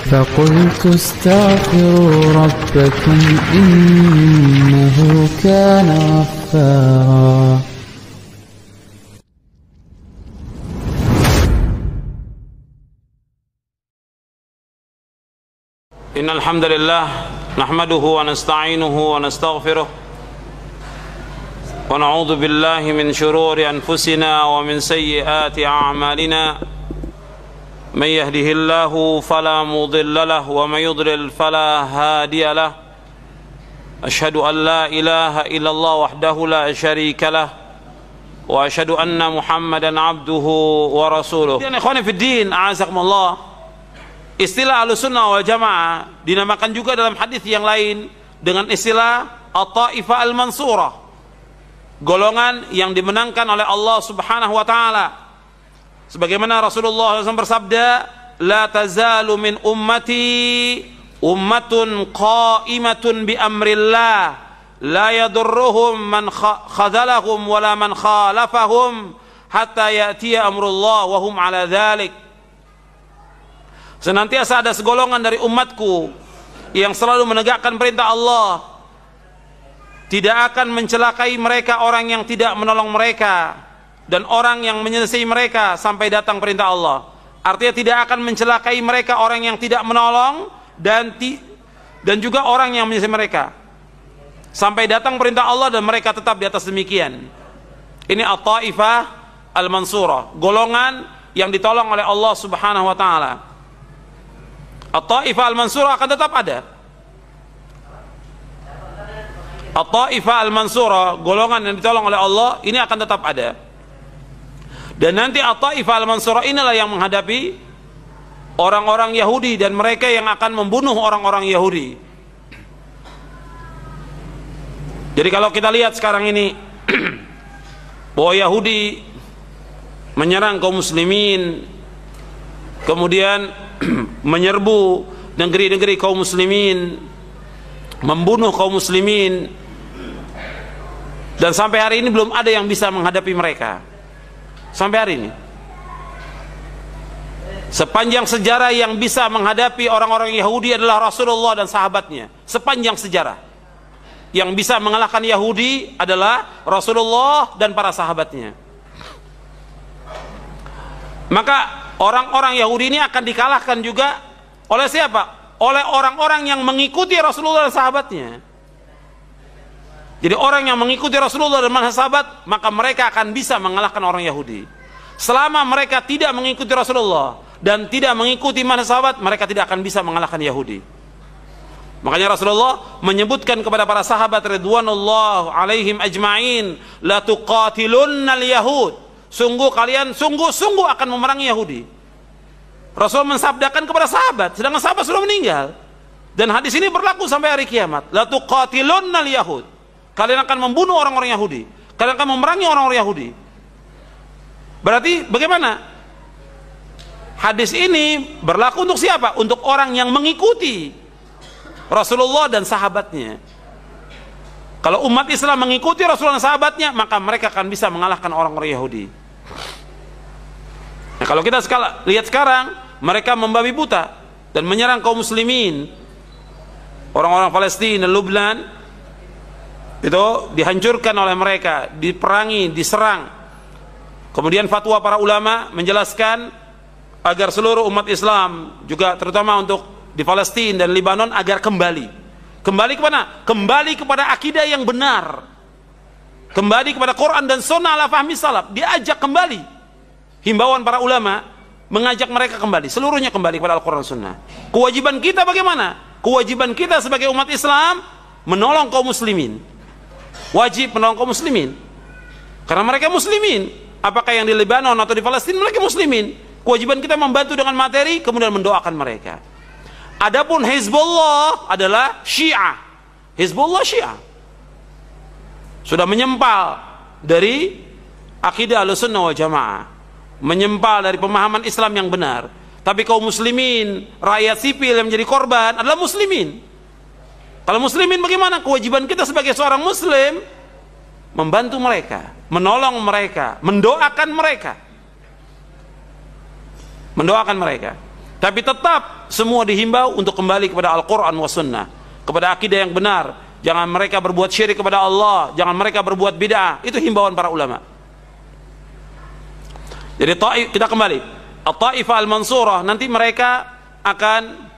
فقلت استغفروا ربكم إنه كان غفارا. إن الحمد لله نحمده ونستعينه ونستغفره ونعوذ بالله من شرور أنفسنا ومن سيئات أعمالنا من يهده الله فلا مضل له ومن يضلل فلا هادي له أشهد أن لا إله إلا الله وحده لا شريك له وأشهد أن محمدا عبده ورسوله. Ikhwani fi din, a'azakumullah. Istilah Ahlussunnah wal Jamaah dinamakan juga dalam hadis yang lain dengan istilah At-Taifah Al-Mansurah, golongan yang dimenangkan oleh Allah Subhanahu wa taala. Sebagaimana Rasulullah SAW bersabda, "La tazalu min ummati ummatun qa'imatun bi amrillah la yadurruhum man khazalahum wala man khalafahum hatta ya'tiya amrullah wa hum ala dzalik." Senantiasa ada segolongan dari umatku yang selalu menegakkan perintah Allah, tidak akan mencelakai mereka orang yang tidak menolong mereka dan orang yang menyelesaikan mereka sampai datang perintah Allah. Artinya tidak akan mencelakai mereka orang yang tidak menolong dan juga orang yang menyelesaikan mereka sampai datang perintah Allah dan mereka tetap di atas demikian. Ini At-Taifah Al-Mansurah, golongan yang ditolong oleh Allah Subhanahu wa taala. At-Taifah Al-Mansurah akan tetap ada. At-Taifah Al-Mansurah, golongan yang ditolong oleh Allah, ini akan tetap ada. Dan nanti At-Taifah Al-Mansurah inilah yang menghadapi orang-orang Yahudi dan mereka yang akan membunuh orang-orang Yahudi. Jadi kalau kita lihat sekarang ini bahwa Yahudi menyerang kaum muslimin, kemudian menyerbu negeri-negeri kaum muslimin, membunuh kaum muslimin, dan sampai hari ini belum ada yang bisa menghadapi mereka. Sampai hari ini sepanjang sejarah yang bisa menghadapi orang-orang Yahudi adalah Rasulullah dan sahabatnya. Sepanjang sejarah yang bisa mengalahkan Yahudi adalah Rasulullah dan para sahabatnya. Maka orang-orang Yahudi ini akan dikalahkan juga oleh siapa? Oleh orang-orang yang mengikuti Rasulullah dan sahabatnya. Jadi orang yang mengikuti Rasulullah dan sahabat, maka mereka akan bisa mengalahkan orang Yahudi. Selama mereka tidak mengikuti Rasulullah dan tidak mengikuti sahabat, mereka tidak akan bisa mengalahkan Yahudi. Makanya Rasulullah menyebutkan kepada para sahabat ridwanullah alaihim ajma'in, la tuqatilunnal yahud. Sungguh kalian sungguh-sungguh akan memerangi Yahudi. Rasul mensabdakan kepada sahabat, sedangkan sahabat sudah meninggal. Dan hadis ini berlaku sampai hari kiamat. La tuqatilunnal yahud. Kalian akan membunuh orang-orang Yahudi. Kalian akan memerangi orang-orang Yahudi. Berarti bagaimana? Hadis ini berlaku untuk siapa? Untuk orang yang mengikuti Rasulullah dan sahabatnya. Kalau umat Islam mengikuti Rasulullah dan sahabatnya, maka mereka akan bisa mengalahkan orang-orang Yahudi. Nah, kalau kita lihat sekarang, mereka membabi buta dan menyerang kaum muslimin. Orang-orang Palestina, Lubnan, itu dihancurkan oleh mereka, diperangi, diserang. Kemudian fatwa para ulama menjelaskan agar seluruh umat Islam, juga terutama untuk di Palestina dan Lebanon, agar kembali kemana? Kembali kepada akidah yang benar, kembali kepada Quran dan Sunnah ala fahmi salaf. Diajak kembali. Himbauan para ulama mengajak mereka kembali, seluruhnya kembali kepada Al-Quran dan Sunnah. Kewajiban kita bagaimana? Kewajiban kita sebagai umat Islam menolong kaum muslimin. Wajib menolong kaum muslimin karena mereka muslimin. Apakah yang di Lebanon atau di Palestina, mereka muslimin. Kewajiban kita membantu dengan materi, kemudian mendoakan mereka. Adapun Hizbullah adalah Syiah. Hizbullah Syiah sudah menyempal dari akidah Ahlussunnah wal Jamaah, menyempal dari pemahaman Islam yang benar. Tapi kaum muslimin, rakyat sipil yang menjadi korban adalah muslimin. Kalau muslimin bagaimana? Kewajiban kita sebagai seorang muslim membantu mereka, menolong mereka, mendoakan mereka. Tapi tetap semua dihimbau untuk kembali kepada Al-Quran wa Sunnah, kepada akidah yang benar. Jangan mereka berbuat syirik kepada Allah, jangan mereka berbuat bid'ah. Itu himbauan para ulama. Jadi kita kembali, At-Taifah Al-Mansurah, nanti mereka akan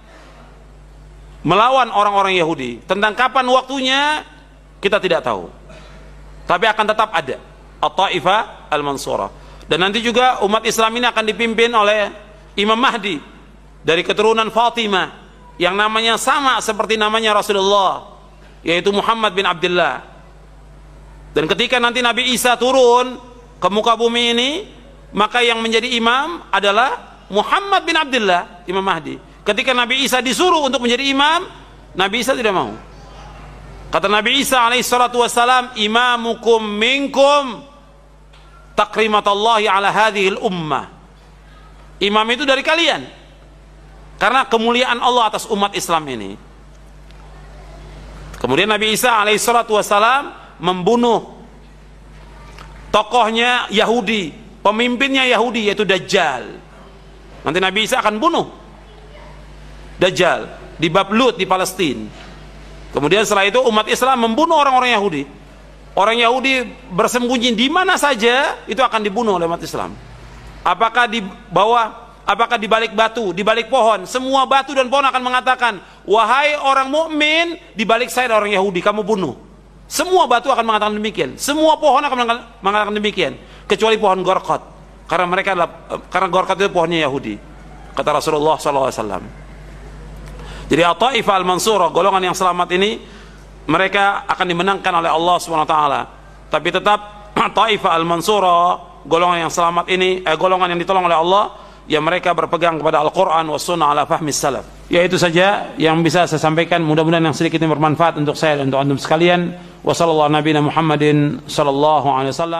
melawan orang-orang Yahudi. Tentang kapan waktunya kita tidak tahu, tapi akan tetap ada At-Taifah Al-Mansurah. Dan nanti juga umat Islam ini akan dipimpin oleh Imam Mahdi dari keturunan Fatimah, yang namanya sama seperti namanya Rasulullah, yaitu Muhammad bin Abdullah. Dan ketika nanti Nabi Isa turun ke muka bumi ini, maka yang menjadi imam adalah Muhammad bin Abdullah, Imam Mahdi. Ketika Nabi Isa disuruh untuk menjadi imam, Nabi Isa tidak mau. Kata Nabi Isa alaihissalatu wassalam, imamukum minkum takrimatallahi ala hadhil ummah. Imam itu dari kalian, karena kemuliaan Allah atas umat Islam ini. Kemudian Nabi Isa alaihissalatu wassalam membunuh tokohnya Yahudi, pemimpinnya Yahudi, yaitu Dajjal. Nanti Nabi Isa akan bunuh Dajjal di bab Lut di Palestina. Kemudian setelah itu umat Islam membunuh orang-orang Yahudi. Orang Yahudi bersembunyi di mana saja, itu akan dibunuh oleh umat Islam. Apakah di bawah, apakah di balik batu, di balik pohon, semua batu dan pohon akan mengatakan, wahai orang mukmin, di balik saya ada orang Yahudi, kamu bunuh. Semua batu akan mengatakan demikian, semua pohon akan mengatakan demikian, kecuali pohon Gorqat, karena mereka adalah, karena Gorqat itu pohonnya Yahudi, kata Rasulullah SAW. Jadi At-Taifah Al-Mansurah, golongan yang selamat ini, mereka akan dimenangkan oleh Allah SWT. Tapi tetap Taifah Al-Mansurah, golongan yang selamat ini, golongan yang ditolong oleh Allah, ya mereka berpegang kepada Al-Quran wa Sunnah ala fahmi salaf. Ya itu saja yang bisa saya sampaikan. Mudah-mudahan yang sedikit ini bermanfaat untuk saya dan untuk antum sekalian. Wa sallallahu nabiyana Muhammadin sallallahu alaihi wasallam.